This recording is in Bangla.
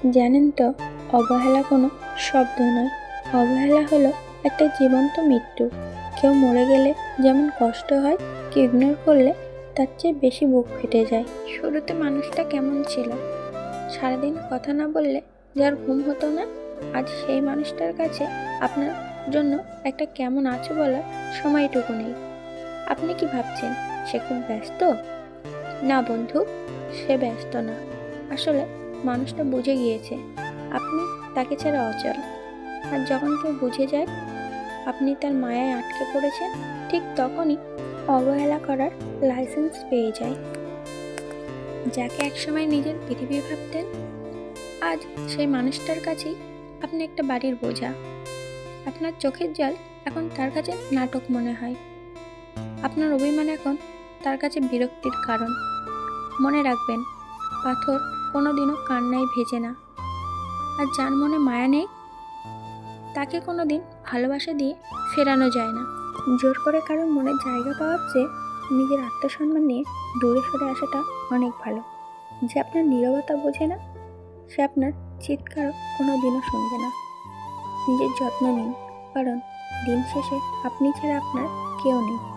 জানেন তো, অবহেলা কোনো শব্দ নয়, অবহেলা হলো একটা জীবন্ত মৃত্যু। কেউ মরে গেলে যেমন কষ্ট হয়, কেউ ইগনোর করলে তার চেয়ে বেশি বুক ফেটে যায়। শুরুতে মানুষটা কেমন ছিল? সারাদিন কথা না বললে যার ঘুম হতো না, আজ সেই মানুষটার কাছে আপনার জন্য একটা কেমন আছো বলার সময়টুকু নেই। আপনি কি ভাবছেন সে খুব ব্যস্ত? না বন্ধু, সে ব্যস্ত না। আসলে মানুষটা বুঝে গিয়েছে আপনি তাকে ছাড়া অচল। আর যখন কেউ বুঝে যায় আপনি তার মায়ায় আটকে পড়েছেন, ঠিক তখনই অবহেলা করার লাইসেন্স পেয়ে যায়। যাকে একসময় নিজের পৃথিবী ভাবতেন, আজ সেই মানুষটার কাছেই আপনি একটা বাড়ির বোঝা। আপনার চোখের জল এখন তার কাছে নাটক মনে হয়, আপনার অভিমান এখন তার কাছে বিরক্তির কারণ। মনে রাখবেন, পাথর কোনোদিনও কান্নায় ভেজে না। আর যার মনে মায়া নেই তাকে কোনোদিন ভালোবাসা দিয়ে ফেরানো যায় না। জোর করে কারোর মনের জায়গা পাওয়ার চেয়ে নিজের আত্মসম্মান নিয়ে দূরে সরে আসাটা অনেক ভালো। যে আপনার নীরবতা বোঝে না, সে আপনার চিৎকারও কোনোদিনও শুনবে না। নিজের যত্ন নিন, কারণ দিন শেষে আপনি ছাড়া আপনার কেউ নেই।